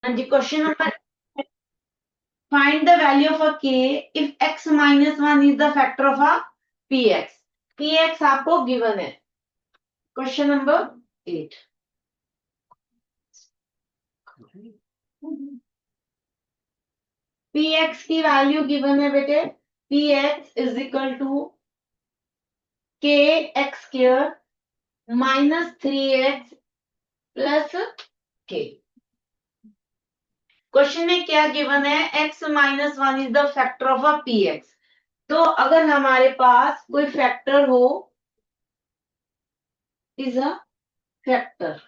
हाँ जी, question number, find the value of a k if x minus one is the factor of a px। px आपको given है। Question number 8। px की value given है बेटे। px is equal to k x square minus 3x plus k. Question में क्या given है, x minus one is the factor of a px। तो अगर हमारे पास कोई फैक्टर हो, इज अ फैक्टर,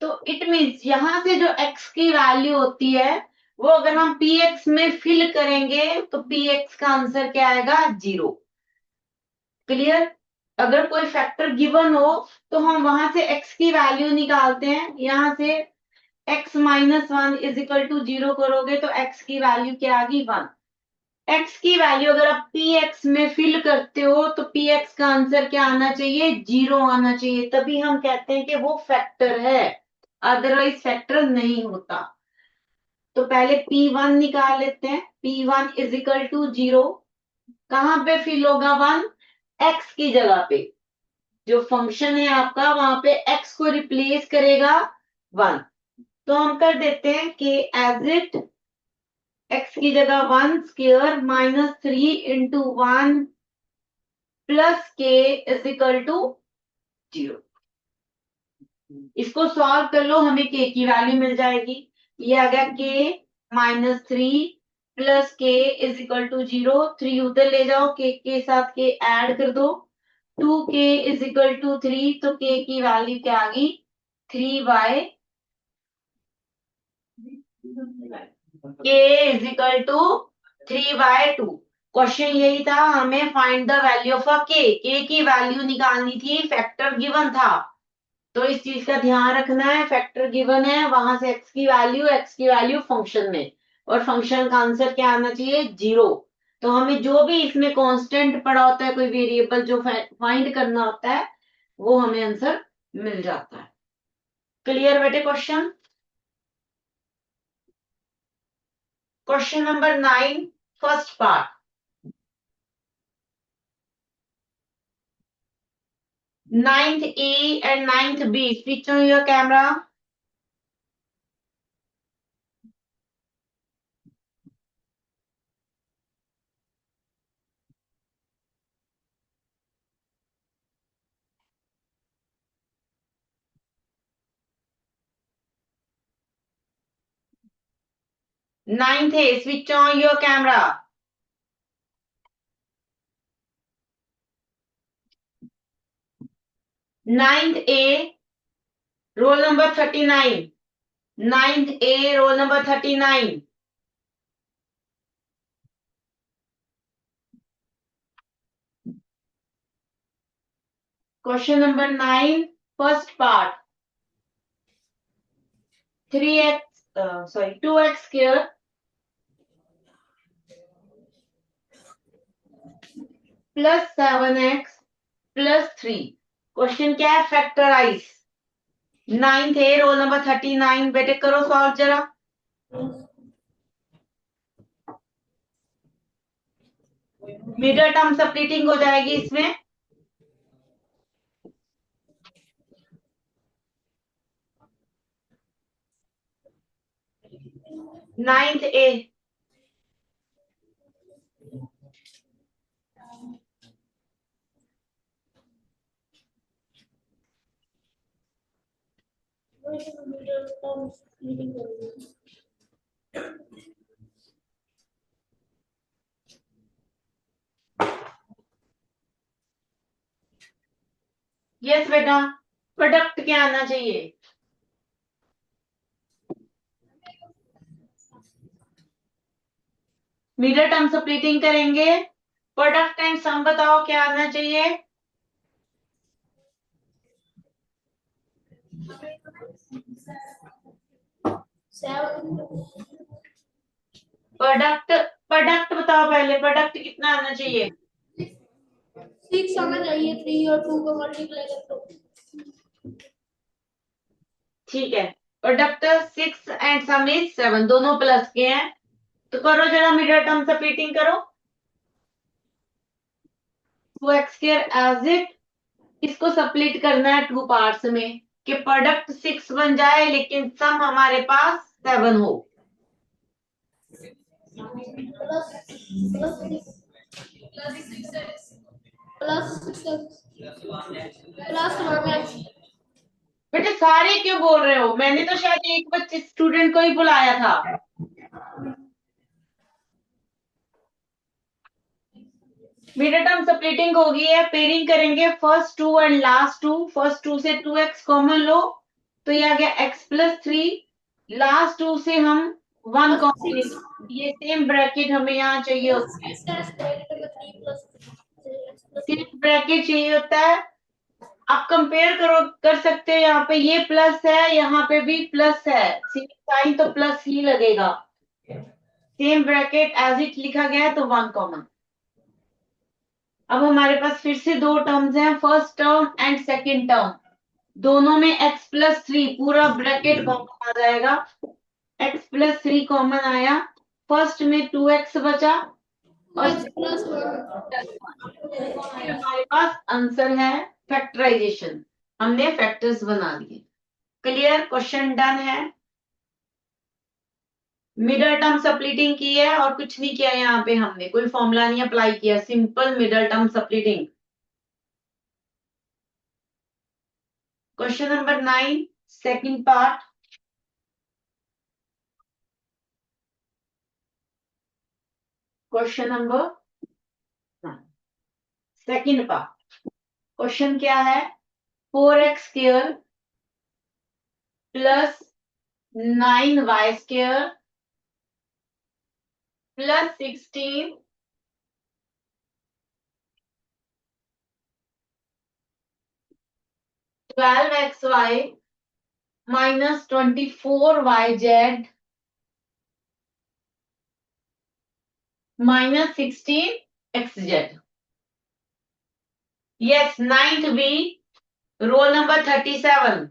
तो इट मीन्स यहां से जो x की वैल्यू होती है वो अगर हम px में फिल करेंगे तो px का आंसर क्या आएगा, 0। क्लियर। अगर कोई फैक्टर गिवन हो तो हम वहां से x की वैल्यू निकालते हैं। यहां से x minus one is equal to 0 करोगे तो x की वैल्यू क्या आ गई, 1। x की वैल्यू अगर आप px में फिल करते हो तो px का आंसर क्या आना चाहिए, 0 आना चाहिए, तभी हम कहते हैं कि वो फैक्टर है, अदरवाइज फैक्टर नहीं होता। तो पहले p1 निकाल लेते हैं। p1 इज इक्वल टू 0, कहां पे फिल होगा, 1, x की जगह पे। जो फंक्शन है आपका वहां पे x को रिप्लेस करेगा 1। तो हम कर देते हैं कि एज इट x की जगह 1 स्क्वायर माइनस 3 इंटू 1 प्लस के इज इक्वल टू 0। इसको सॉल्व कर लो, हमें के की वैल्यू मिल जाएगी। ये आ गया के माइनस 3 प्लस के इज इक्वल टू 0। 3 उधर ले जाओ, के साथ के ऐड कर दो। 2k इज इक्वल टू 3, तो के की वैल्यू क्या आ गई, 3y। के इज इक्वल टू 3/2। क्वेश्चन यही था, हमें find the value of a के की वैल्यू निकालनी थी, फैक्टर गिवन था। तो इस चीज का ध्यान रखना है, फैक्टर गिवन है, वहां से एक्स की वैल्यू फंक्शन में, और फंक्शन का आंसर क्या आना चाहिए, 0। तो हमें जो भी इसमें कांस्टेंट पड़ा होता है, कोई वेरिएबल जो फाइंड करना होता है, वो हमें आंसर मिल जाता है। क्लियर बेटे question. Question number 9, first part. Ninth A and ninth B. Switch on your camera. Ninth A, switch on your camera. Ninth A, roll number 39. Ninth A, roll number 39. Question number 9, first part. 3x, 2x square plus 7x plus 3. Question क्या है, factorise. Ninth A, roll number 39, बेटे करो solve जरा। Middle term सप्लीटिंग हो जाएगी इसमें। Ninth A, yes बेटा, product क्या आना चाहिए, मिडल टर्म सप्लीटिंग करेंगे, प्रोडक्ट एंड सम बताओ क्या आना चाहिए। प्रोडक्ट, प्रोडक्ट बताओ पहले, प्रोडक्ट कितना आना चाहिए। 6 आना चाहिए, 3 और 2 को मल्टीप्लाई कर दो। ठीक है, प्रोडक्ट 6 एंड सम इज 7, दोनों प्लस के हैं। तो करो जरा मिडिल टर्म स्प्लिटिंग करो। 2x² एज इट, इसको स्प्लिट करना है टू पार्ट्स में कि प्रोडक्ट 6 बन जाए लेकिन सम हमारे पास 7 हो। बेटे सारे क्यों बोल रहे हो? मैंने तो शायद एक बच्चे स्टूडेंट को ही बुलाया था। मिडिल टर्म स्प्लिटिंग हो गई है, पेयरिंग करेंगे first two and last two. First two से 2x कॉमन लो तो ये आ गया x+3। लास्ट टू से हम 1 कॉमन लेंगे, ये सेम ब्रैकेट हमें यहाँ चाहिए होता है, सेम ब्रैकेट चाहिए होता है। आप कंपेयर करो, कर सकते हो, यहाँ पे ये प्लस है, यहाँ पे भी प्लस है, सेम साइन तो प्लस ही लगेगा। सेम ब्रैकेट एज इट लिखा गया है तो 1 कॉमन। अब हमारे पास फिर से दो टर्म्स हैं, first term and second term. दोनों में x+3 पूरा ब्रैकेट कॉमन आ जाएगा। x+3 कॉमन आया, फर्स्ट में 2x बचा और हमारे पास आंसर है फैक्टराइजेशन। हमने फैक्टर्स बना दिए। क्लियर? क्वेश्चन डन है। मिडल टर्म स्प्लिटिंग की है और कुछ नहीं किया, यहाँ पे हमने कोई फॉर्मूला नहीं अप्लाई किया, simple middle term splitting. Question number 9, second part. Question number second part. Question क्या है? 4x² plus 9y² plus 16 12xy minus 24yz minus 16xz। Yes, 9th B, roll number 37।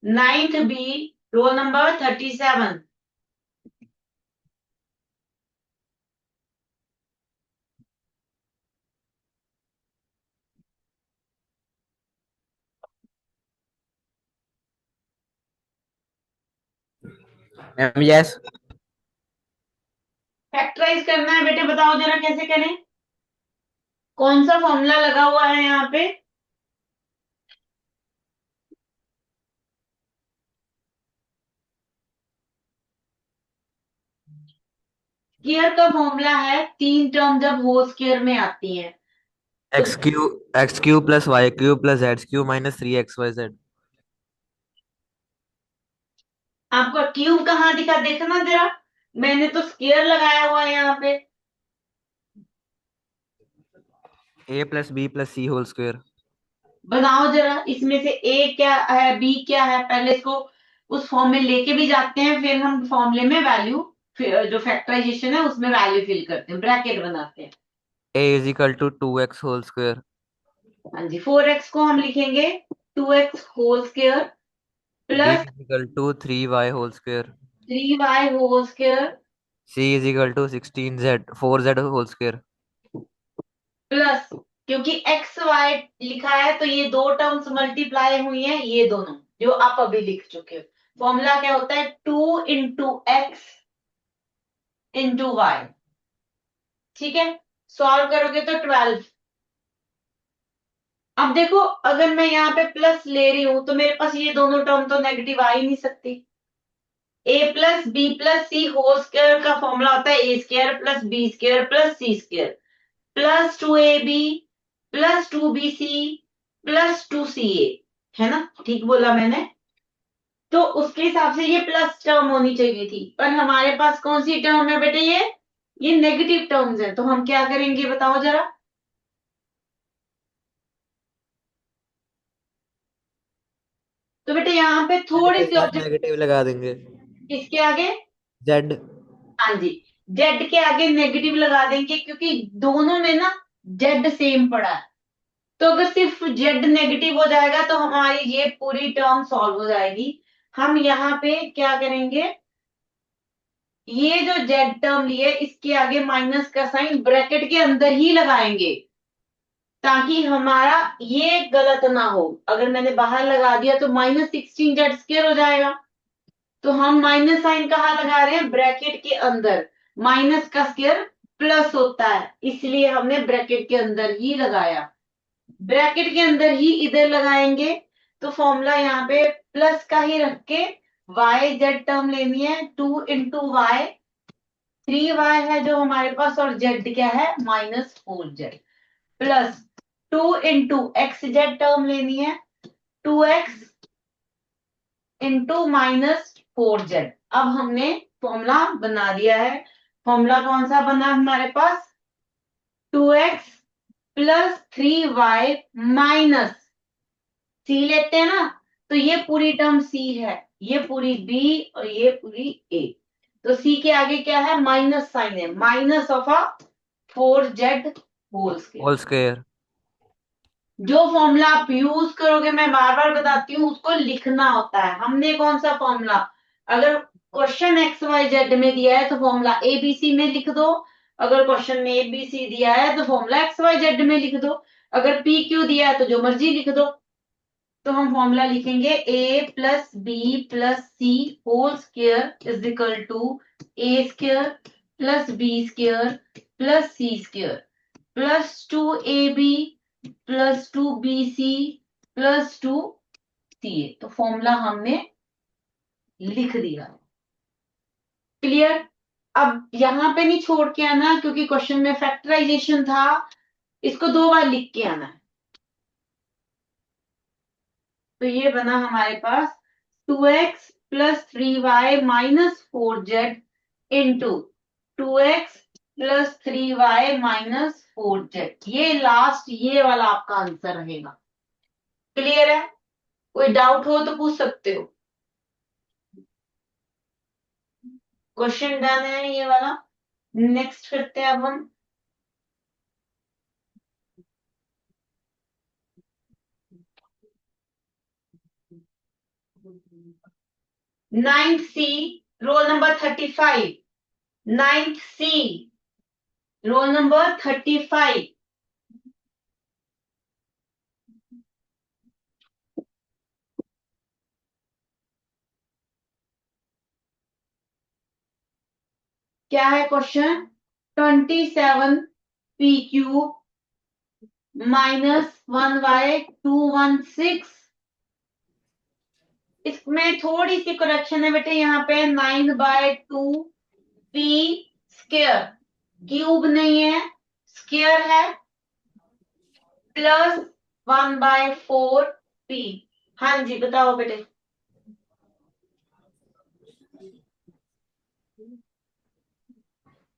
9th B, roll number 37। Yes. Factorise करना है बेटे, बताओ जरा कैसे करें? कौन सा फॉर्मूला लगा हुआ है यहाँ पे? स्क्वायर का फॉर्मूला है, तीन टर्म जब होल स्क्वायर में आती है तो x cube plus y cube plus z cube minus 3xyz। आपका क्यूब कहाँ दिखा देखना जरा। मैंने तो स्क्वायर लगाया हुआ है यहाँ पे। ए प्लस बी प्लस सी होल स्क्वायर। बनाओ जरा, इसमें से ए क्या है, बी क्या है, पहले इसको उस फॉर्म में लेके भी जाते हैं, फिर हम फॉर्मूले में वैल्यू, जो फैक्टराइजेशन है उसमें वैल्यू फिल करते हैं, ब्रैकेट बनाते हैं। A is equal to 2x whole square. हाँ जी, 4x को हम लिखेंगे 2x whole square b plus is equal to 3y whole square. 3y whole square c is equal to 16z 4z whole square. Plus, क्योंकि x y लिखा है तो ये दो टर्म्स मल्टीप्लाई हुई हैं, ये दोनों जो आप अभी लिख चुके हो। फॉर्मूला क्या होता है? 2 × x × y। ठीक है, सॉल्व करोगे तो 12। अब देखो, अगर मैं यहाँ पे प्लस ले रही हूं तो मेरे पास ये दोनों टर्म तो नेगेटिव आ ही नहीं सकती। a+b+c होल स्क्वायर का फॉर्मूला होता है a² + b² + c² plus 2ab plus 2bc plus 2ca। है ना? ठीक बोला मैंने? तो उसके हिसाब से ये प्लस टर्म होनी चाहिए थी, पर हमारे पास कौन सी टर्म है बेटे? ये नेगेटिव टर्म्स है, तो हम क्या करेंगे बताओ जरा। तो बेटे यहाँ पे जेड थोड़ी के सी साथ ऑब्जेक्ट, नेगेटिव लगा देंगे। इसके आगे, जेड। हाँ जी, जेड के आगे नेगेटिव लगा देंगे क्योंकि दोनों में ना जेड सेम पड़ा है। तो अगर सिर्फ जेड नेगेटिव हो जाएगा तो हमारी ये पूरी टर्म सॉल्व हो जाएगी। हम यहाँ पे क्या करेंगे, ये जो जेड टर्म लिए इसके आगे माइनस का साइन ब्रैकेट के अंदर ही लगाएंगे, ताकि हमारा ये गलत ना हो। अगर मैंने बाहर लगा दिया तो -16 z² हो जाएगा। तो हम माइनस साइन कहाँ लगा रहे हैं, ब्रैकेट के अंदर। माइनस का स्क्वायर प्लस होता है, इसलिए हमने ब्रैकेट के अंदर ही लगाया। ब्रैकेट के अंदर ही इधर लगाएंगे, तो फॉर्मूला यहाँ पे प्लस का ही रख के वाई जेड टर्म लेनी है, 2 × y, 3y है जो हमारे पास, और z क्या है, -4z, plus 2 × x z term लेनी है, 2x -4z। अब हमने फॉर्मूला बना दिया है। फॉर्मूला कौन सा बना हमारे पास, 2x + 3y माइनस c लेते हैं ना, तो ये पूरी टर्म c है, ये पूरी b और ये पूरी a। तो c के आगे क्या है, माइनस साइन है, -4z whole square. Whole square. जो फॉर्मूला आप यूज करोगे, मैं बार बार बताती हूँ, उसको लिखना होता है। हमने कौन सा फॉर्मूला, अगर क्वेश्चन एक्स वाई जेड में दिया है तो फॉर्मूला ए बी सी में लिख दो। अगर क्वेश्चन में ए बी सी दिया है तो फॉर्मूला एक्स वाई जेड में लिख दो। अगर पी क्यू दिया है तो जो मर्जी लिख दो। तो हम फॉर्मूला लिखेंगे a + b + c whole square is equal to a² + b² + c² +2ab + 2bc + 2ca। तो फॉर्मूला हमने लिख दिया। क्लियर। अब यहां पे नहीं छोड़ के आना, क्योंकि क्वेश्चन में फैक्टराइजेशन था, इसको 2 बार लिख के आना है। तो ये बना हमारे पास 2x + 3y -4z into 2x + 3y -4z। ये लास्ट, ये वाला आपका आंसर रहेगा। क्लियर है। कोई डाउट हो तो पूछ सकते हो। क्वेश्चन डन है ये वाला। नेक्स्ट करते हैं अब हम। 9th C, roll number 35। 9th C, roll number 35। क्या है क्वेश्चन, 27p³ -1y216। इसमें थोड़ी सी करेक्शन है बेटे, यहाँ पे 9/2p², क्यूब नहीं है, स्क्वायर है, +1/4p। हाँ जी बताओ बेटे।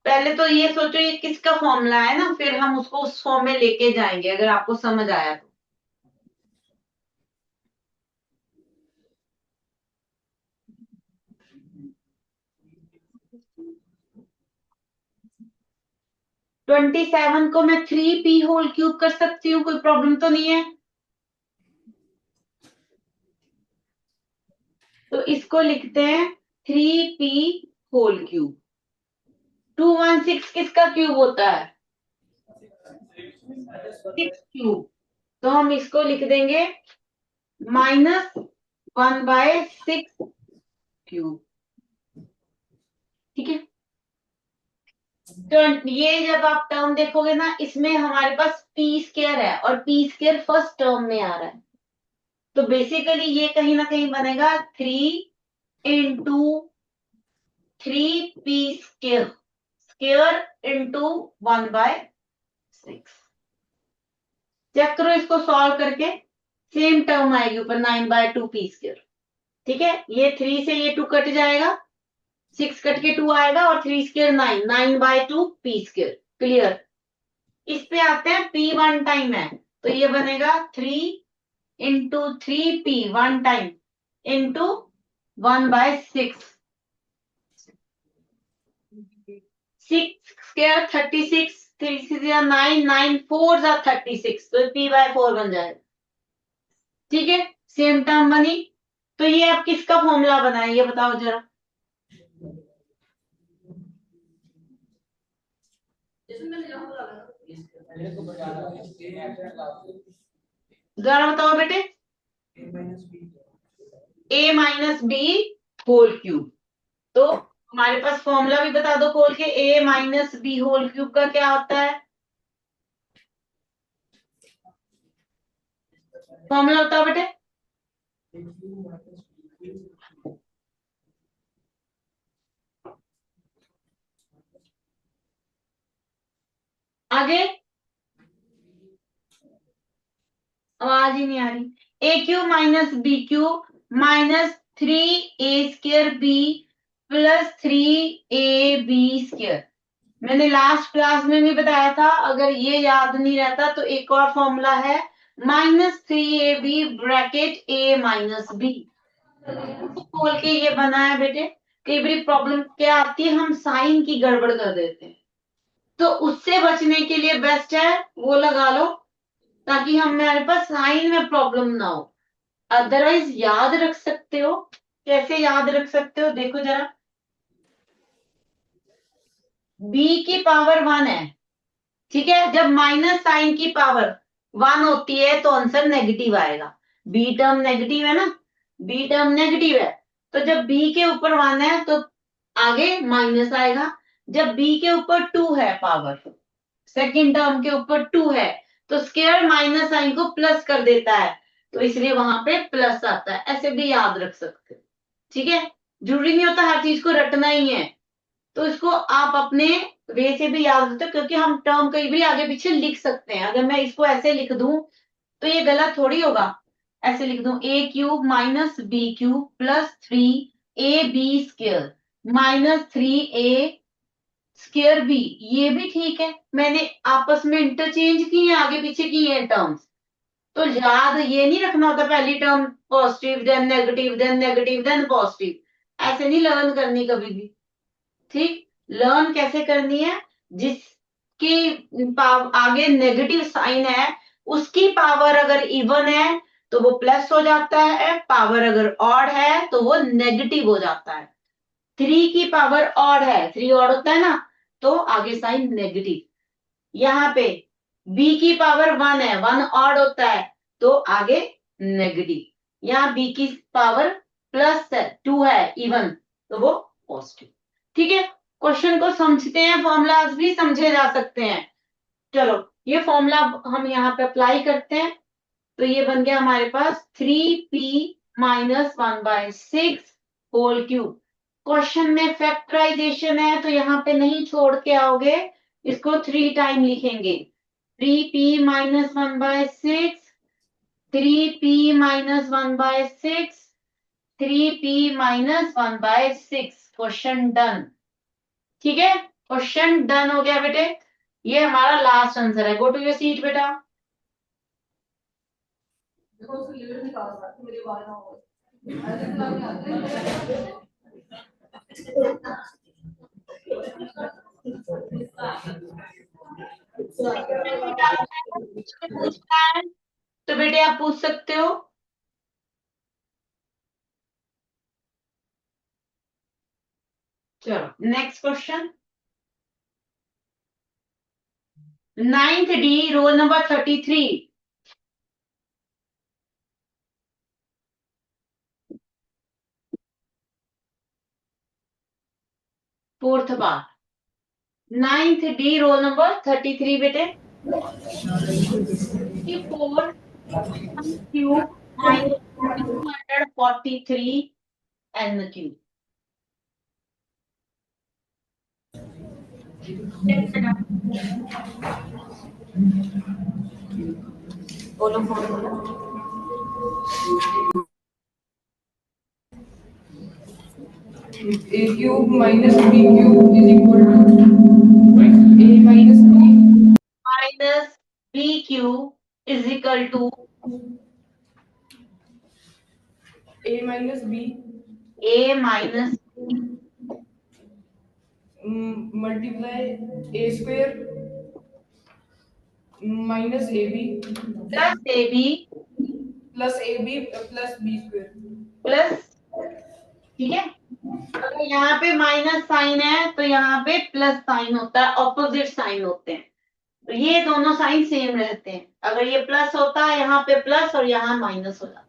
पहले तो ये सोचो ये किसका फॉर्मूला है ना, फिर हम उसको उस फॉर्म में लेके जाएंगे, अगर आपको समझ आया तो। ट्वेंटी सेवन को मैं 3p³ कर सकती हूँ, कोई प्रॉब्लम तो नहीं है। तो इसको लिखते हैं 3p³। 216 किसका क्यूब होता है, 6³। तो हम इसको लिख देंगे -1/6³। ठीक है। तो ये जब आप टर्म देखोगे ना, इसमें हमारे पास p² है और p² फर्स्ट टर्म में आ रहा है। तो बेसिकली ये कहीं ना कहीं बनेगा 3 × 3p² स्क्वायर इंटू 1/6। चेक करो इसको सॉल्व करके, सेम टर्म आएगी ऊपर 9/2p²। ठीक है, ये 3 से ये 2 कट जाएगा, 6 कट के 2 आएगा, और 3² 9, 9/2p²। क्लियर। इस पे आते हैं, p 1 टाइम है, तो ये बनेगा 3 × 3p 1 टाइम इंटू 1/6। 6² 36, 3 6 9 9 4 36, तो p/4 बन जाएगा। ठीक है, सेम टर्म बनी। तो ये आप किसका फॉर्मूला बनाए, ये बताओ जरा। जरा बताओ बेटे। a minus b whole cube. तो हमारे पास फॉर्मूला भी बता दो खोल के, a minus b whole cube का क्या होता है, फॉर्मूला बताओ बेटे। आगे आवाज ही नहीं आ रही। A cube minus b cube minus 3a² b plus 3ab²। मैंने लास्ट क्लास में भी बताया था, अगर ये याद नहीं रहता तो एक और फॉर्मूला है, -3ab bracket a minus B. खोल के ये बना है बेटे। कई बड़ी प्रॉब्लम क्या आती है, हम साइन की गड़बड़ कर देते हैं, तो उससे बचने के लिए बेस्ट है वो लगा लो, ताकि हमारे पास साइन में प्रॉब्लम ना हो। अदरवाइज याद रख सकते हो। कैसे याद रख सकते हो, देखो जरा। b की पावर 1 है, ठीक है। जब माइनस साइन की पावर 1 होती है तो आंसर नेगेटिव आएगा। बी टर्म नेगेटिव है ना, बी टर्म नेगेटिव है, तो जब b के ऊपर 1 है तो आगे माइनस आएगा। जब b के ऊपर 2 है पावर, सेकंड टर्म के ऊपर 2 है, तो स्क्वायर माइनस साइन को प्लस कर देता है, तो इसलिए वहां पे प्लस आता है। ऐसे भी याद रख सकते हो, ठीक है। जरूरी नहीं होता हर चीज को रटना ही है, तो इसको आप अपने वे से भी याद रखते हो, क्योंकि हम टर्म कहीं भी आगे पीछे लिख सकते हैं। अगर मैं इसको ऐसे लिख दूं तो ये गलत थोड़ी होगा। ऐसे लिख दूं a³ minus b³ plus 3ab² -3a² b, ये भी ठीक है। मैंने आपस में इंटरचेंज किए हैं, आगे पीछे किए हैं टर्म्स। तो याद ये नहीं रखना होता पहली term positive then negative then negative then positive, ऐसे नहीं लर्न करनी कभी भी। ठीक, लर्न कैसे करनी है, जिसकी आगे नेगेटिव साइन है उसकी पावर अगर इवन है तो वो प्लस हो जाता है, पावर अगर ऑड है तो वो नेगेटिव हो जाता है। 3 की पावर ऑड है, 3 ऑड होता है ना, तो आगे साइन नेगेटिव। यहाँ पे b की पावर 1 है, 1 ऑड होता है, तो आगे नेगेटिव। यहाँ b की पावर प्लस है, 2 है इवन, तो वो पॉजिटिव। ठीक है, क्वेश्चन को समझते हैं, फॉर्मूलाज भी समझे जा सकते हैं। चलो ये फॉर्मूला हम यहाँ पे अप्लाई करते हैं, तो ये बन गया हमारे पास 3p-1/6 होल क्यूब। क्वेश्चन में फैक्टराइजेशन है तो यहाँ पे नहीं छोड़ के आओगे, इसको 3 टाइम लिखेंगे। 3p-1/6, 3p-1/6, 3p-1/6। Question done. ठीक है, क्वेश्चन डन हो गया बेटे। ये हमारा लास्ट आंसर है। गो टू योर सीट बेटा। पूछना है तो बेटे आप पूछ सकते हो। चलो next question. 9th D, roll number 33। Fourth part. 9th D, roll number 33 बेटे। 4 क्यूब माइनस 243 एन क्यूब। बोलो बोलो। a cube minus b cube is equal to a minus b minus b cube is equal to a minus b a minus multiply a square minus AB plus a b plus AB plus B square. Plus, ठीक है। अगर यहाँ पे minus sign है तो यहाँ पे plus sign होता है, ऑपोजिट साइन होते हैं, तो ये दोनों साइन सेम रहते हैं। अगर ये प्लस होता है यहाँ पे प्लस और यहाँ माइनस होता।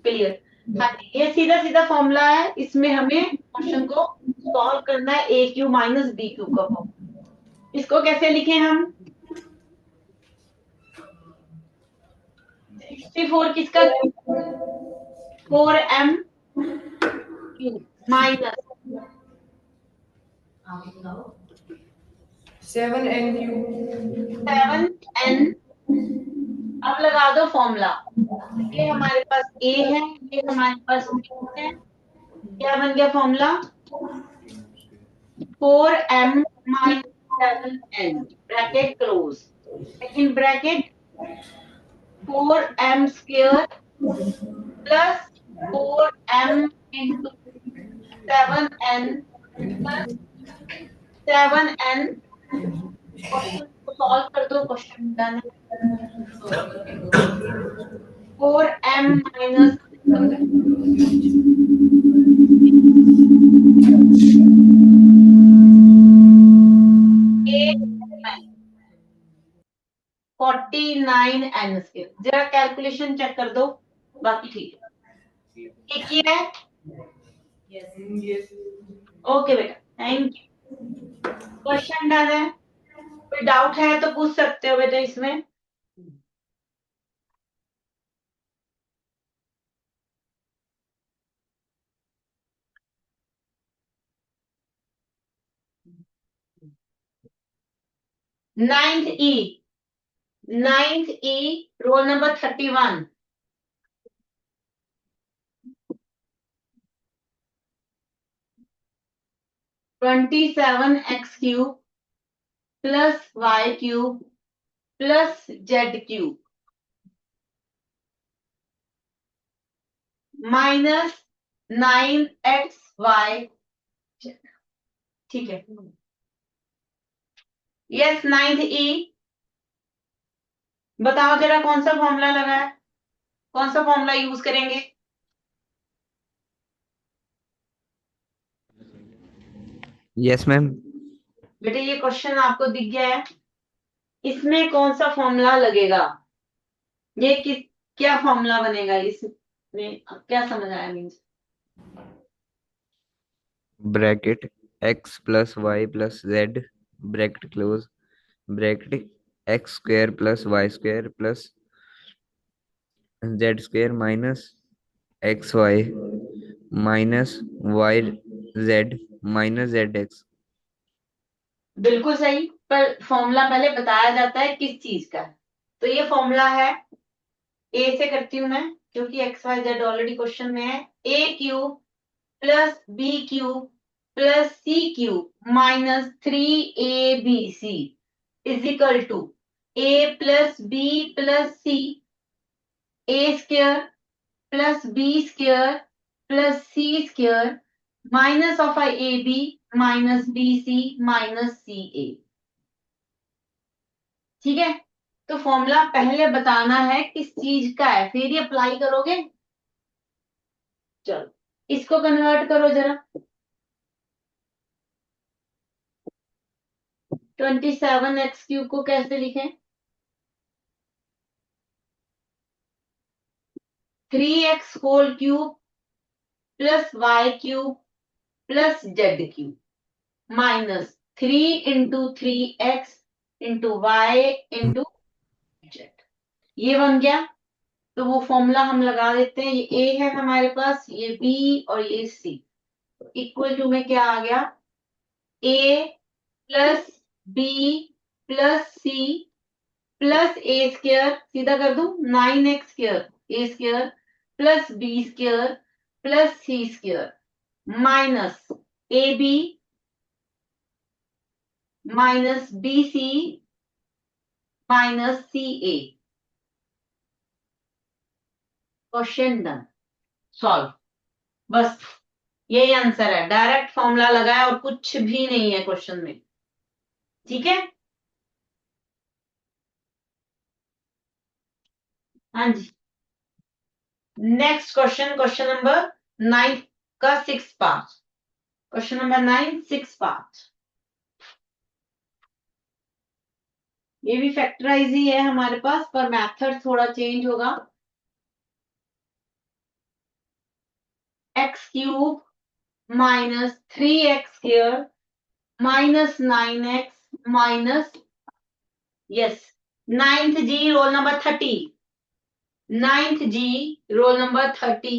क्लियर? हाँ, ये सीधा सीधा फॉर्मूला है, इसमें हमें क्वेश्चन को सॉल्व करना है ए क्यू माइनस बी क्यू का फॉर्मूला। इसको कैसे लिखें हम? 64 किसका? 4m minus 7n cube 7n। अब लगा दो फॉर्मूला। ये हमारे पास a है, ये हमारे पास b है। क्या बन गया formula? 4m minus 7n bracket close, second bracket 4m square plus 4m into 7n plus 7n। Question को सॉल्व कर दो, क्वेश्चन डन है। 4m minus 49n square. जरा कैलकुलेशन चेक कर दो, बाकी ठीक है। एक ही है। yes ओके बेटा, थैंक यू। क्वेश्चन डन है। कोई डाउट है तो पूछ सकते हो बेटा इसमें। Ninth E roll number 31। Twenty seven x cube plus y cube plus z cube minus 9xy। ठीक है। यस, नाइन्थ ई बताओ जरा कौन सा फॉर्मूला लगा है, कौन सा फॉर्मूला यूज करेंगे? Yes ma'am. बेटे ये क्वेश्चन आपको दिख गया है, इसमें कौन सा फॉर्मूला लगेगा? ये किस, क्या फॉर्मूला बनेगा इसमें? क्या समझ आया? Means bracket x plus y plus z bracket close bracket x square plus y square plus z square minus x y minus y z minus z x. बिल्कुल सही, पर फॉर्मूला पहले बताया जाता है किस चीज का है। तो ये फॉर्मूला है, ए से करती हूं मैं क्योंकि x y z already question में है। A cube plus b cube plus c cube minus 3abc is equal to a plus b plus c, a square plus b square plus c square minus of a b minus b c minus c a. ठीक है, तो formula पहले बताना है किस चीज का है, फिर ये अप्लाई करोगे। चलो इसको कन्वर्ट करो जरा। 27x क्यूब को कैसे लिखें? 3x whole cube plus y cube plus z cube minus 3 × 3x × y × z. ये बन गया। तो वो फॉर्मूला हम लगा देते हैं। ये a है हमारे पास, ये b और ये c। इक्वल टू में क्या आ गया? a plus b plus c plus a square, सीधा कर दूं 9x square a square plus b square plus c square minus a b minus b c minus c a. Question done, solve. बस यही answer है, direct formula लगाया और कुछ भी नहीं है क्वेश्चन में। ठीक है। हाँ जी, नेक्स्ट क्वेश्चन, क्वेश्चन नंबर 9 का 6 पार्ट, क्वेश्चन नंबर 9 6 पार्ट। ये भी फैक्टराइज ही है हमारे पास, पर मेथड थोड़ा चेंज होगा। X cube minus 3x square minus 9x minus, yes, ninth G roll number 30, ninth G roll number 30।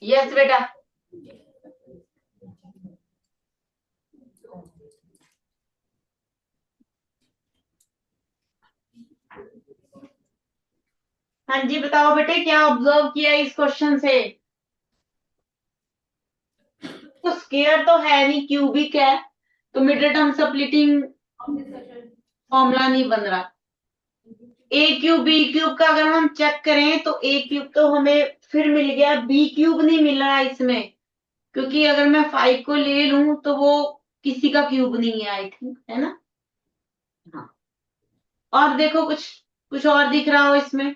Yes बेटा, हाँ जी बताओ बेटे, क्या ऑब्जर्व किया इस क्वेश्चन से? तो स्क्वायर तो है नहीं, क्यूबिक है, तो मिडिल टर्म स्प्लिटिंग फॉर्मूला नहीं बन रहा। ए क्यूब बी क्यूब का अगर हम चेक करें तो ए क्यूब तो हमें फिर मिल गया, बी क्यूब नहीं मिल रहा इसमें, क्योंकि अगर मैं 5 को ले लूं तो वो किसी का क्यूब नहीं है, आई थिंक, है ना? हाँ, और देखो कुछ कुछ और दिख रहा हो इसमें?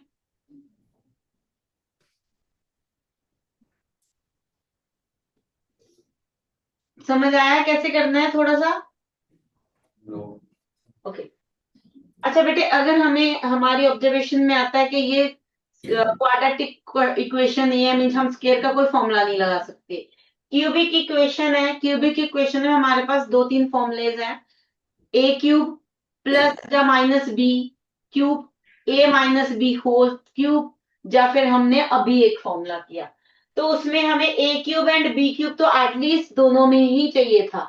समझ आया कैसे करना है थोड़ा सा? ओके। अच्छा बेटे, अगर हमें हमारी ऑब्जर्वेशन में आता है कि ये क्वाड्रेटिक इक्वेशन ही है, मीन्स हम स्क्वायर का कोई फॉर्मूला नहीं लगा सकते। क्यूबिक इक्वेशन है, क्यूबिक इक्वेशन में हमारे पास दो तीन फॉर्मूलेज हैं, ए क्यूब प्लस या माइनस बी क्यूब, ए माइनस बी होल क्यूब, या फिर हमने अभी एक फॉर्मूला किया, तो उसमें हमें ए क्यूब एंड बी क्यूब तो एटलीस्ट दोनों में ही चाहिए था।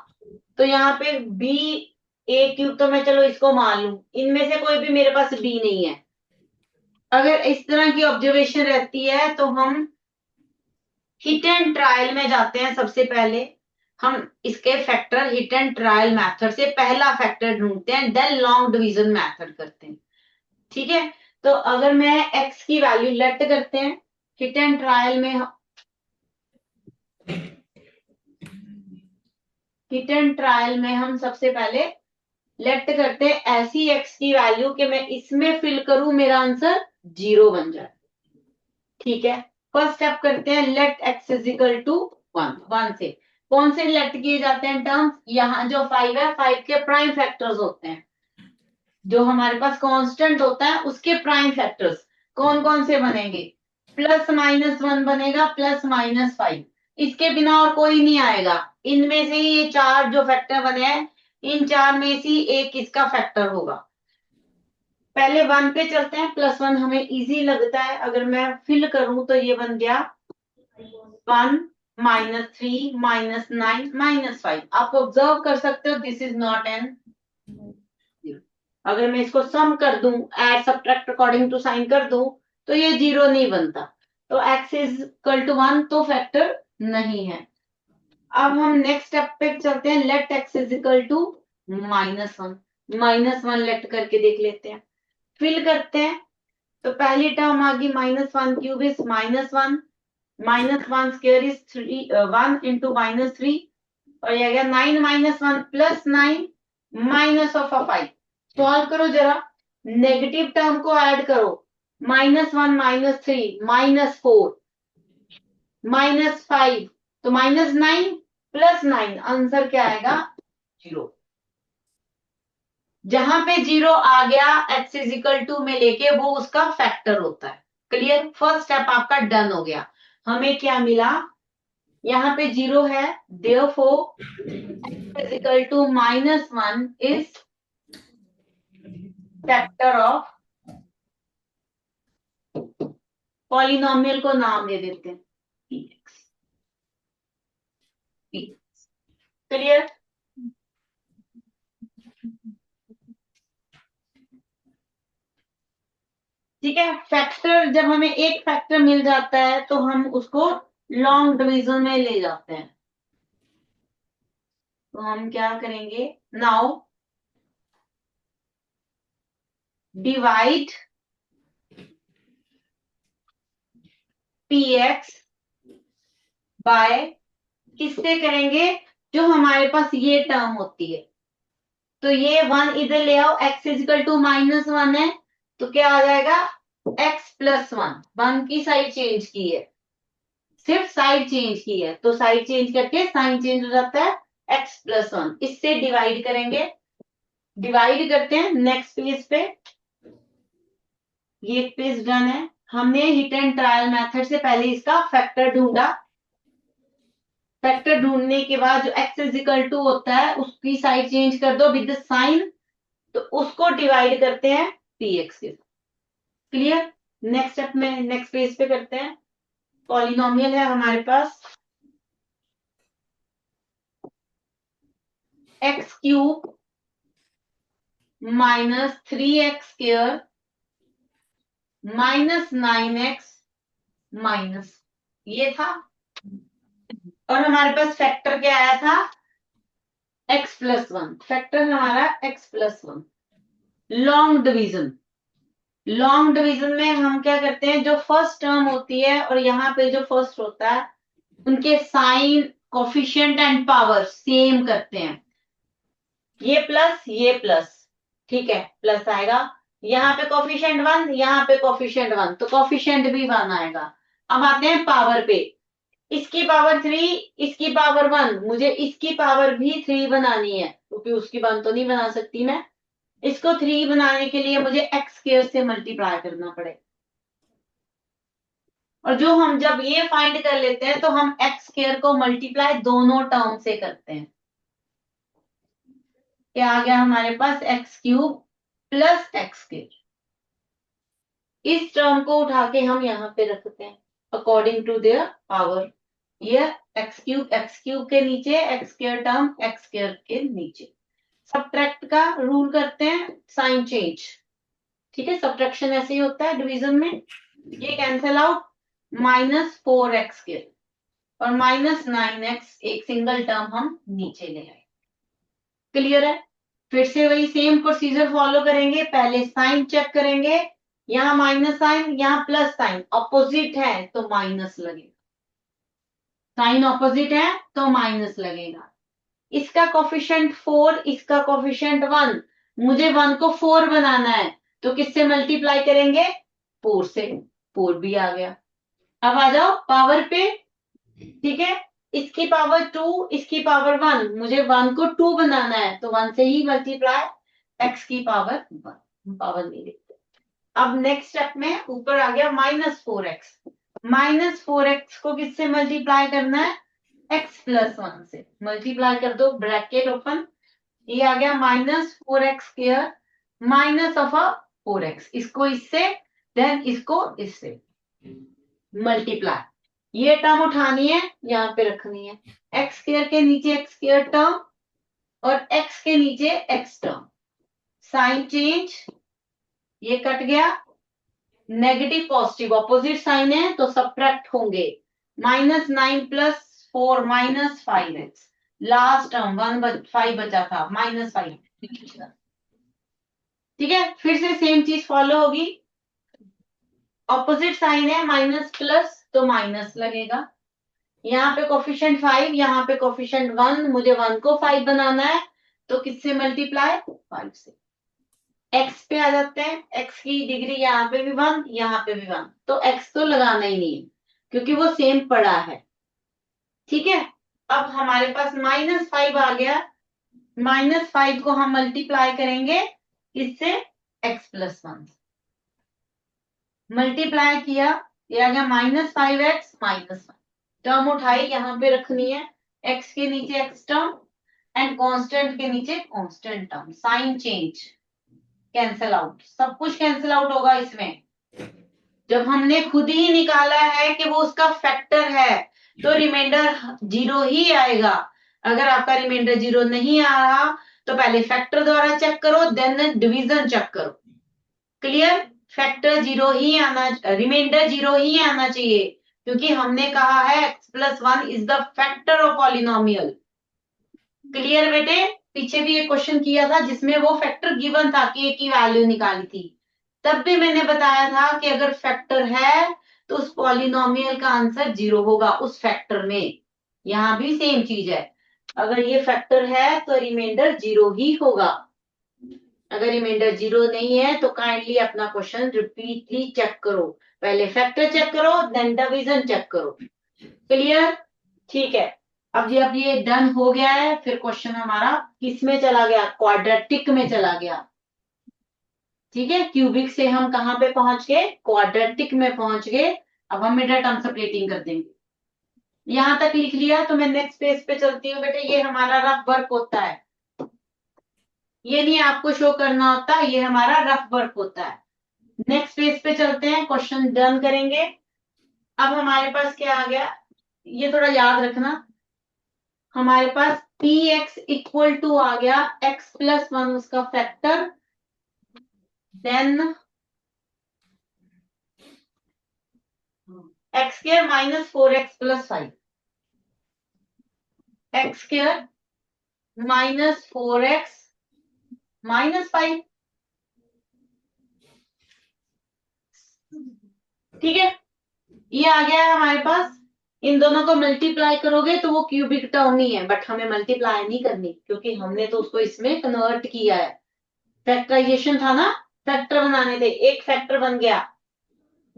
तो यहाँ पे बी ए क्यूब तो मैं चलो इसको मान लूं, इनमें से कोई भी मेरे पास बी नहीं है। अगर इस तरह की ऑब्जर्वेशन रहती है तो हम हिट एंड ट्रायल में जाते हैं। सबसे पहले हम इसके factor hit and trial method से पहला फैक्टर ढूंढते हैं, देन लॉन्ग डिवीजन मेथड करते हैं। ठीक है, तो अगर मैं एक्स की वैल्यू लेट करते हैं, हिट एंड ट्रायल में हिट एंड ट्रायल में हम सबसे पहले लेट करते हैं ऐसी एक्स की वैल्यू कि मैं इसमें फिल करूं, मेरा आंसर 0 बन जाए। ठीक है, फर्स्ट स्टेप करते हैं, let x is equal to 1। 1 से कौन से लेट किए जाते हैं टर्म्स? यहाँ जो 5 है, 5 के प्राइम फैक्टर्स होते हैं, जो हमारे पास कांस्टेंट होता है उसके प्राइम फैक्टर्स कौन कौन से बनेंगे? प्लस माइनस 1 बनेगा, प्लस माइनस 5, इसके बिना और कोई नहीं आएगा। इनमें से ही ये चार जो फैक्टर बने हैं, इन चार में से ही एक इसका फैक्टर होगा। पहले 1 पे चलते हैं, प्लस 1 हमें इजी लगता है, अगर मैं फिल करूं तो ये बन गया 1 माइनस 3 माइनस 9 माइनस 5। आप ऑब्जर्व कर सकते हो दिस इज नॉट एन, अगर मैं इसको सम कर दूं, add subtract according to sign कर दूं, तो ये 0 नहीं बनता। तो x इज इक्वल टू 1 तो फैक्टर नहीं है। अब हम नेक्स्ट स्टेप पे चलते हैं, let x is equal to -1। -1 let करके देख लेते हैं, फिल करते हैं, तो पहली टर्म आ गई -1 cube is -1, -1 square is 1 into -3, और ये आ गया 9 -1 प्लस 9 माइनस ऑफ 5। सॉल्व करो जरा, नेगेटिव टर्म को ऐड करो, -1 -3 -4 -5, तो -9 प्लस 9, आंसर क्या आएगा? 0। जहां पे 0 आ गया x इज इक्वल टू में लेके, वो उसका फैक्टर होता है। क्लियर, फर्स्ट स्टेप आपका डन हो गया। हमें क्या मिला? यहाँ पे 0 है, therefore x is equal to -1 is factor of, polynomial को नाम दे देते हैं px। क्लियर? ठीक है, फैक्टर जब हमें एक फैक्टर मिल जाता है तो हम उसको लॉन्ग डिवीजन में ले जाते हैं। तो हम क्या करेंगे नाउ, डिवाइड px बाय किससे करेंगे, जो हमारे पास ये टर्म होती है। तो ये 1 इधर ले आओ, x इजिकल टू -1 है, तो क्या आ जाएगा x प्लस 1। 1 की साइड चेंज की है, सिर्फ साइड चेंज की है, तो साइड चेंज करके साइन चेंज हो जाता है, x प्लस 1। इससे डिवाइड करेंगे, डिवाइड करते हैं नेक्स्ट पेज पे। ये एक पेज डन है। हमने हिट एंड ट्रायल मेथड से पहले इसका फैक्टर ढूंढा, फैक्टर ढूंढने के बाद जो x इजिकल टू होता है उसकी साइड चेंज कर दो विद साइन, तो उसको डिवाइड करते हैं px के साथ। क्लियर। नेक्स्ट स्टेप में नेक्स्ट पेज पे करते हैं। पॉलिनोमियल है हमारे पास x cube minus 3x square minus 9x minus, ये था। और हमारे पास फैक्टर क्या आया था, x प्लस 1। फैक्टर हमारा x plus 1। Long division, long division में हम क्या करते हैं, जो फर्स्ट टर्म होती है और यहाँ पे जो फर्स्ट होता है उनके sign, coefficient and power same करते हैं। ये प्लस, ठीक है, प्लस आएगा। यहाँ पे कोफिशिएंट 1, यहाँ पे कोफिशिएंट 1, तो कोफिशिएंट भी 1 आएगा। अब आते हैं पावर पे। इसकी पावर 3, इसकी पावर 1, मुझे इसकी पावर भी 3 बनानी है, क्योंकि उसकी 1 तो नहीं बना सकती मैं। इसको 3 बनाने के लिए मुझे x स्क्वायर से मल्टीप्लाई करना पड़ेगा। और जो हम जब ये फाइंड कर लेते हैं तो हम x स्क्वायर को मल्टीप्लाई दोनों टर्म से करते हैं। क्या आ गया हमारे पास, x cube plus x square. इस टर्म को उठा के हम यहाँ पे रखते हैं अकॉर्डिंग टू देयर पावर। ये x क्यूब के नीचे, x square term x square के नीचे। सब्ट्रैक्ट का रूल करते हैं, साइन चेंज। ठीक है, सब्ट्रैक्शन ऐसे ही होता है डिवीजन में। ये कैंसिल आउट, -4x स्क्वायर और -9x, एक सिंगल टर्म हम नीचे ले आए। क्लियर है। फिर से वही सेम प्रोसीजर फॉलो करेंगे। पहले साइन चेक करेंगे, यहाँ माइनस साइन, यहाँ प्लस साइन, ऑपोजिट है तो माइनस लगेगा। साइन ऑपोजिट है तो माइनस लगेगा। इसका कोफिशिएंट 4, इसका कोफिशिएंट 1, मुझे 1 को 4 बनाना है, तो किससे मल्टीप्लाई करेंगे, 4 से। 4 भी आ गया। अब आ जाओ पावर पे। ठीक है, इसकी पावर 2, इसकी पावर 1, मुझे 1 को 2 बनाना है, तो 1 से ही मल्टीप्लाई, x की पावर 1, पावर नहीं लिखते। अब नेक्स्ट स्टेप में ऊपर आ गया -4x। -4x को किससे मल्टीप्लाई करना है, x प्लस 1 से। मल्टीप्लाई कर दो, ब्रैकेट ओपन, ये आ गया -4x square minus of 4x। इसको इससे, देन इसको इससे मल्टीप्लाई। ये टर्म उठानी है, यहाँ पे रखनी है, x स्क्वायर के नीचे x स्क्वायर टर्म और x के नीचे x टर्म। साइन चेंज, ये कट गया, नेगेटिव पॉजिटिव ऑपोजिट साइन है तो सब्ट्रैक्ट होंगे। -9 + 4 -5x, लास्ट टर्म 5 बचा था, -5। ठीक है, फिर से सेम चीज फॉलो होगी। ऑपोजिट साइन है, माइनस प्लस तो माइनस लगेगा। यहाँ पे कोफिशिएंट 5, यहाँ पे कोफिशिएंट 1, मुझे 1 को 5 बनाना है, तो किससे मल्टीप्लाई, 5 से। x पे आ जाते हैं, x की डिग्री यहाँ पे भी 1, यहाँ पे भी 1, तो x तो लगाना ही नहीं है क्योंकि वो सेम पड़ा है। ठीक है, अब हमारे पास -5 आ गया। -5 को हम मल्टीप्लाई करेंगे इससे, x प्लस 1 मल्टीप्लाई किया, ये आ गया -5x -1। टर्म उठाई, यहाँ पे रखनी है, x के नीचे x टर्म एंड कांस्टेंट के नीचे constant term. Sign change, cancel out, सब कुछ कैंसिल आउट होगा इसमें। जब हमने खुद ही निकाला है कि वो उसका फैक्टर है, तो रिमाइंडर 0 ही आएगा। अगर आपका रिमाइंडर 0 नहीं आ रहा तो पहले फैक्टर द्वारा चेक करो, देन डिवीजन चेक करो। क्लियर, फैक्टर 0 ही आना, रिमाइंडर 0 ही आना चाहिए, क्योंकि हमने कहा है x plus 1 is the factor of polynomial. Clear बेटे, पीछे भी एक क्वेश्चन किया था जिसमें वो फैक्टर गिवन था कि की वैल्यू निकाली थी, तब भी मैंने बताया था कि अगर फैक्टर है तो उस पॉलिनोमियल का आंसर 0 होगा उस फैक्टर में। यहाँ भी सेम चीज है, अगर ये फैक्टर है तो रिमाइंडर 0 ही होगा। अगर रिमाइंडर 0 नहीं है तो काइंडली अपना क्वेश्चन रिपीटली चेक करो, पहले फैक्टर चेक करो देन डिवीजन चेक करो। क्लियर? ठीक है, अब ये डन हो गया है, फिर क्वेश्चन हमारा किस में चला गया, क्वाड्रेटिक में चला गया। ठीक है, क्यूबिक से हम कहां पे पहुंच गए, क्वाड्रेटिक में पहुंच गए। अब हम मिडल टर्म सेपरेटिंग कर देंगे। यहां तक लिख लिया तो मैं नेक्स्ट पेज पे चलती हूँ। बेटे ये हमारा रफ वर्क होता है, ये नहीं आपको शो करना होता, ये हमारा रफ वर्क होता है। नेक्स्ट पेज पे चलते हैं, क्वेश्चन डन करेंगे। अब हमारे पास क्या आ गया, ये थोड़ा याद रखना, हमारे पास पी एक्स इक्वल टू आ गया एक्स प्लस 1 उसका factor, then x square minus 4x plus 5, x square minus 4x minus 5। ठीक है, ये आ गया है हमारे पास। इन दोनों को मल्टीप्लाई करोगे तो वो क्यूबिक टर्म ही है, बट हमें मल्टीप्लाई नहीं करनी क्योंकि हमने तो उसको इसमें कन्वर्ट किया है। फैक्टराइजेशन था ना, फैक्टर बनाने थे, एक फैक्टर बन गया,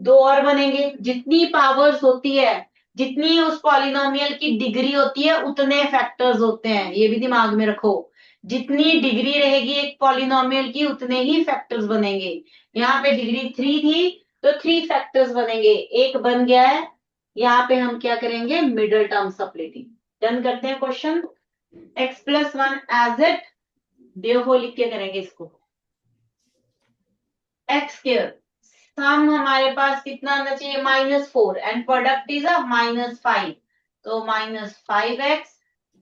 दो और बनेंगे। जितनी पावर्स होती है, जितनी उस पॉलिनोमियल की डिग्री होती है उतने फैक्टर्स होते हैं, ये भी दिमाग में रखो। जितनी डिग्री रहेगी एक पॉलिनोमियल की उतने ही फैक्टर्स बनेंगे। यहाँ पे डिग्री 3 थी तो 3 फैक्टर्स बनेंगे, एक बन गया है। यहाँ पे हम क्या करेंगे, मिडल टर्म सेपरेटिंग। डन करते हैं question. x plus 1 as it देखो लिख के करेंगे इसको। एक्स स्क्वायर सम हमारे पास कितना आना चाहिए, -4 एंड प्रोडक्ट इज अ -5, तो -5x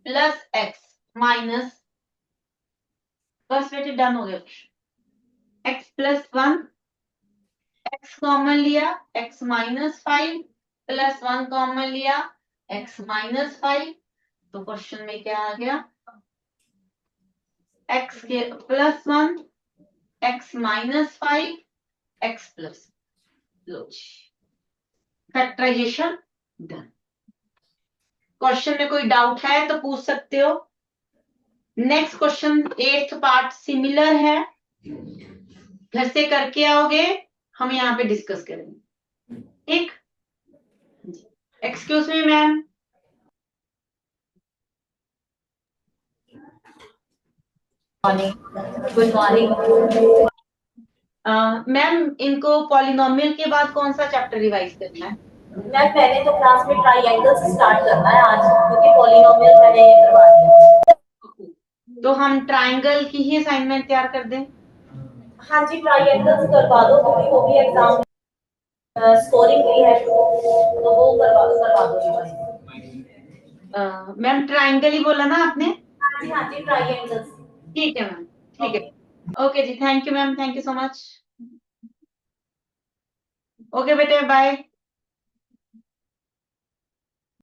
प्लस एक्स माइनस, बस बेटे डन हो गया। x प्लस 1, x कॉमन लिया, x माइनस 5 प्लस 1 कॉमन लिया, x माइनस 5, तो क्वेश्चन में क्या आ गया, x के plus 1 x minus 5 x plus, लो फैक्टराइजेशन डन। क्वेश्चन में कोई डाउट है तो पूछ सकते हो। Next question 8th part similar है, घर से करके आओगे, हम यहाँ पे डिस्कस करेंगे। ठीक, excuse me ma'am. Good morning. Ma'am इनको पॉलिनोमियल के बाद कौन सा चैप्टर रिवाइज करना है? मैम पहले तो क्लास में ट्राइएंगल से स्टार्ट करना है आज, क्योंकि पॉलिनोमियल मैंने करवा दिया। तो हम ट्राइंगल की ही असाइनमेंट तैयार कर दें? हाँ जी, ट्राइएंगल्स करवा दो क्योंकि वो भी एग्जाम स्कोरिंग भी है, तो वो करवा दो। मैम ट्राइंगल ही बोला ना आपने? हाँ जी ट्राइएंगल्स। ठीक है मैम, ठीक है, ओके जी, thank you ma'am, thank you so much. Okay बेटे बाय।